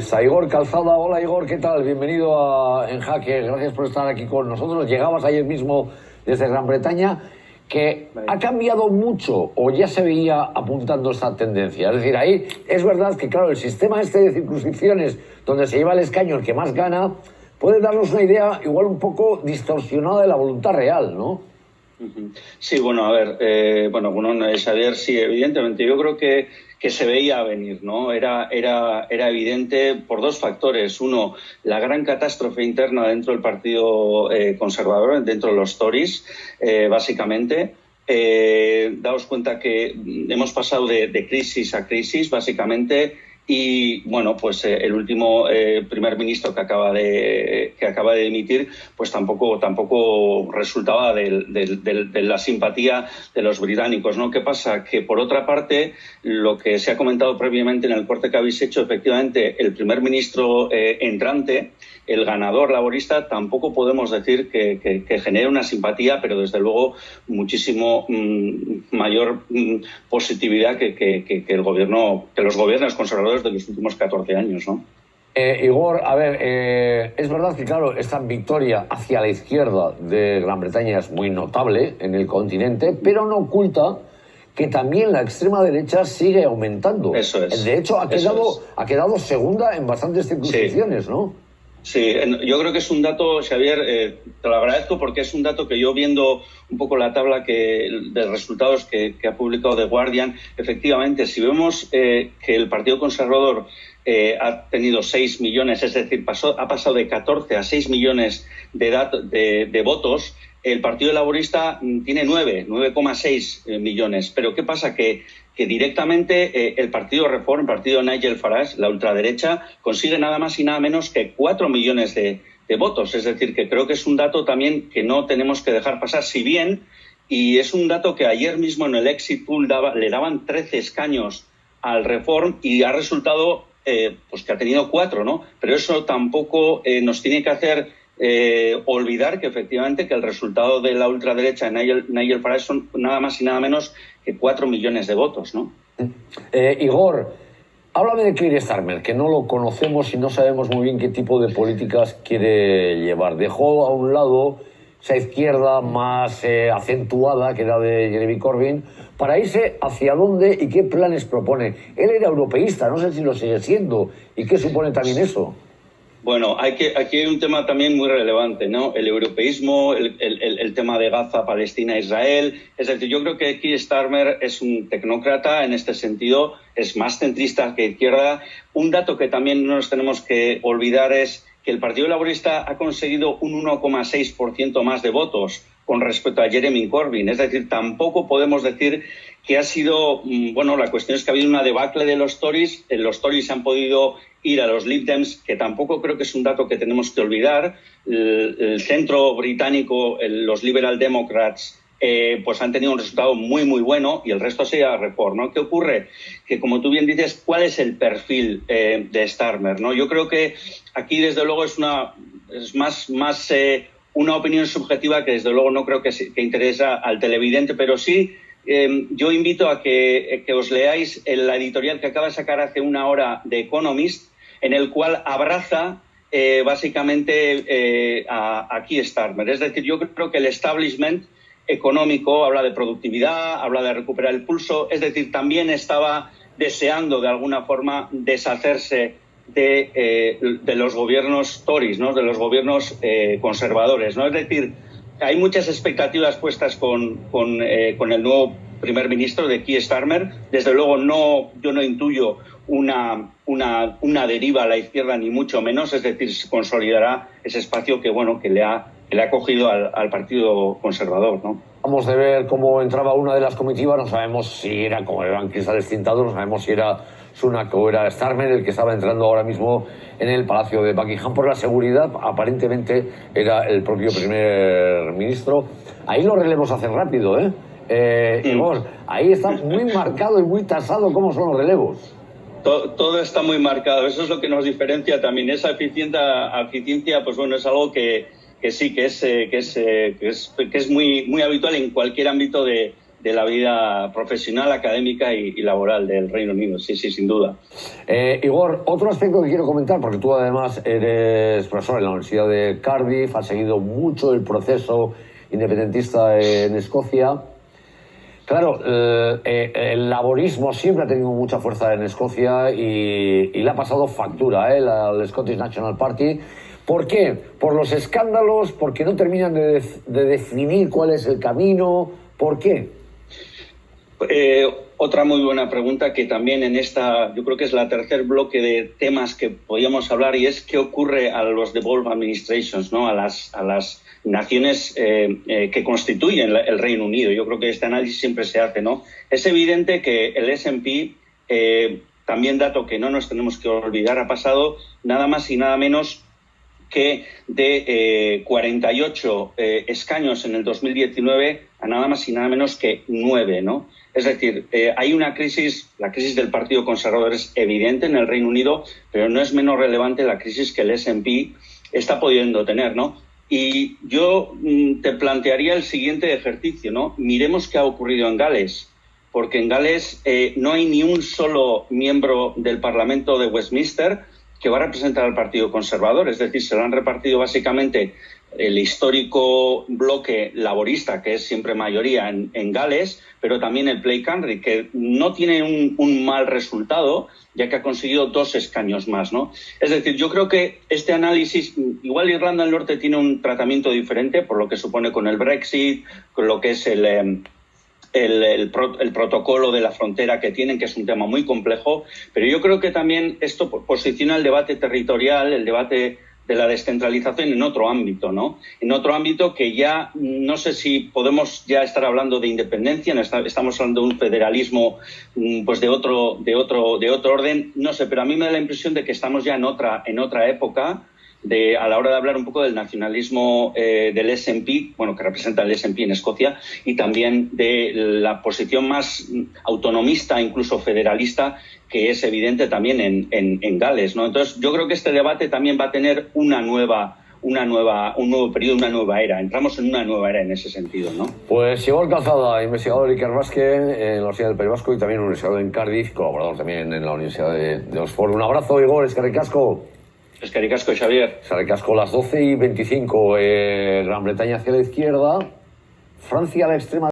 A Igor Calzada. Hola Igor, ¿qué tal? Bienvenido a En Jaque, gracias por estar aquí con nosotros. Llegabas ayer mismo desde Gran Bretaña, que ha cambiado mucho o ya se veía apuntando esta tendencia. Es decir, ahí es verdad que, claro, el sistema este de circunscripciones donde se lleva el escaño el que más gana puede darnos una idea igual un poco distorsionada de la voluntad real, ¿no? Sí, bueno, a ver, Xavier, sí, evidentemente, yo creo que se veía venir, ¿no? Era evidente por dos factores. Uno, la gran catástrofe interna dentro del Partido Conservador, dentro de los Tories, básicamente. Daos cuenta que hemos pasado de crisis a crisis, básicamente. Y bueno, pues el último primer ministro que acaba de dimitir, pues tampoco resultaba de la simpatía de los británicos, ¿no? ¿Qué pasa? Que por otra parte, lo que se ha comentado previamente en el corte que habéis hecho, efectivamente, el primer ministro entrante, el ganador laborista, tampoco podemos decir que genere una simpatía, pero desde luego muchísimo mayor positividad que el gobierno, que los gobiernos conservadores de los últimos 14 años, ¿no? Igor, a ver, es verdad que, claro, esta victoria hacia la izquierda de Gran Bretaña es muy notable en el continente, pero no oculta que también la extrema derecha sigue aumentando. Eso es. De hecho, ha quedado segunda en bastantes circunscripciones, sí, ¿no? Sí, yo creo que es un dato, Xavier, te lo agradezco porque es un dato que yo viendo un poco la tabla de resultados que ha publicado The Guardian, efectivamente, si vemos que el Partido Conservador ha tenido 6 millones, es decir, ha pasado de 14 a 6 millones de votos, el Partido Laborista tiene 9,6 millones. Pero ¿qué pasa? Que directamente el partido Reform, el partido Nigel Farage, la ultraderecha, consigue nada más y nada menos que 4 millones de votos. Es decir, que creo que es un dato también que no tenemos que dejar pasar, si bien, y es un dato que ayer mismo en el exit poll le daban 13 escaños al Reform y ha resultado pues que ha tenido 4, ¿no? Pero eso tampoco nos tiene que hacer olvidar que efectivamente que el resultado de la ultraderecha de Nigel Farage son nada más y nada menos que 4 millones de votos, ¿no? Igor, háblame de Keir Starmer, que no lo conocemos y no sabemos muy bien qué tipo de políticas quiere llevar. Dejó a un lado esa izquierda más acentuada, que era de Jeremy Corbyn, para irse hacia dónde y qué planes propone. Él era europeísta, no sé si lo sigue siendo, y qué supone también eso. Bueno, aquí hay un tema también muy relevante, ¿no? El europeísmo, el tema de Gaza, Palestina, Israel. Es decir, yo creo que Keir Starmer es un tecnócrata en este sentido, es más centrista que izquierda. Un dato que también no nos tenemos que olvidar es que el Partido Laborista ha conseguido un 1,6% más de votos con respecto a Jeremy Corbyn. Es decir, tampoco podemos decir que ha sido... Bueno, la cuestión es que ha habido una debacle de los Tories. Los Tories han podido ir a los Lib Dems, que tampoco creo que es un dato que tenemos que olvidar. El centro británico, los Liberal Democrats, pues han tenido un resultado muy, muy bueno y el resto sería Reform, ¿no? ¿Qué ocurre? Que, como tú bien dices, ¿cuál es el perfil de Starmer, ¿no? Yo creo que aquí, desde luego, es más una opinión subjetiva que, desde luego, no creo que interesa al televidente, pero sí yo invito a que os leáis la editorial que acaba de sacar hace una hora de Economist, en el cual abraza básicamente a Keir Starmer. Es decir, yo creo que el establishment económico habla de productividad, habla de recuperar el pulso, es decir, también estaba deseando de alguna forma deshacerse de los gobiernos Tories, ¿no? De los gobiernos conservadores, ¿no? Es decir, hay muchas expectativas puestas con el nuevo primer ministro de Keir Starmer. Desde luego yo no intuyo una deriva a la izquierda, ni mucho menos. Es decir, se consolidará ese espacio que le ha cogido al Partido Conservador, ¿no? Vamos a ver cómo entraba una de las comitivas. No sabemos si era, como eran cristales tintados, no sabemos si era Sunak o era Starmer el que estaba entrando ahora mismo en el Palacio de Buckingham. Por la seguridad, aparentemente era el propio primer ministro. Ahí los relevos hacen rápido, ¿eh? Igor, ahí está muy marcado y muy tasado cómo son los relevos. Todo está muy marcado. Eso es lo que nos diferencia también. Esa eficiencia, pues bueno, es algo que sí, que es muy, muy habitual en cualquier ámbito de la vida profesional, académica y laboral del Reino Unido. Sí, sí, sin duda. Igor, otro aspecto que quiero comentar, porque tú además eres profesor en la Universidad de Cardiff, has seguido mucho el proceso independentista en Escocia. Claro, el laborismo siempre ha tenido mucha fuerza en Escocia y le ha pasado factura al Scottish National Party. ¿Por qué? Por los escándalos, porque no terminan de definir cuál es el camino. ¿Por qué? Otra muy buena pregunta que también en esta, yo creo que es la tercer bloque de temas que podíamos hablar, y es qué ocurre a los devolved administrations, ¿no? A las naciones que constituyen el Reino Unido. Yo creo que este análisis siempre se hace, ¿no? Es evidente que el S&P, también dato que no nos tenemos que olvidar, ha pasado nada más y nada menos que de 48 escaños en el 2019 a nada más y nada menos que 9, ¿no? Es decir, hay una crisis, la crisis del Partido Conservador es evidente en el Reino Unido, pero no es menos relevante la crisis que el S&P está pudiendo tener, ¿no? Y yo te plantearía el siguiente ejercicio, ¿no? Miremos qué ha ocurrido en Gales, porque en Gales no hay ni un solo miembro del Parlamento de Westminster que va a representar al Partido Conservador. Es decir, se lo han repartido básicamente el histórico bloque laborista, que es siempre mayoría en Gales, pero también el Plaid Cymru, que no tiene un mal resultado, ya que ha conseguido 2 escaños más, ¿no? Es decir, yo creo que este análisis, igual Irlanda del Norte tiene un tratamiento diferente por lo que supone con el Brexit, con lo que es el protocolo de la frontera que tienen, que es un tema muy complejo, pero yo creo que también esto posiciona el debate territorial, el debate de la descentralización en otro ámbito, ¿no? En otro ámbito que ya no sé si podemos ya estar hablando de independencia, estamos hablando de un federalismo pues de otro orden, no sé, pero a mí me da la impresión de que estamos ya en otra época a la hora de hablar un poco del nacionalismo del S&P, bueno, que representa el S&P en Escocia, y también de la posición más autonomista, incluso federalista, que es evidente también en Gales, ¿no? Entonces, yo creo que este debate también va a tener un nuevo periodo, una nueva era. Entramos en una nueva era en ese sentido, ¿no? Pues Igor Calzada, investigador de Iker Vázquez en la Universidad del País Vasco y también investigador en Cardiff, colaborador también en la Universidad de Oxford. Un abrazo, Igor, eskerrik asko. Eskerrik asko, Xavier. Eskerrik asko, las 12:25. Gran Bretaña hacia la izquierda, Francia a la extrema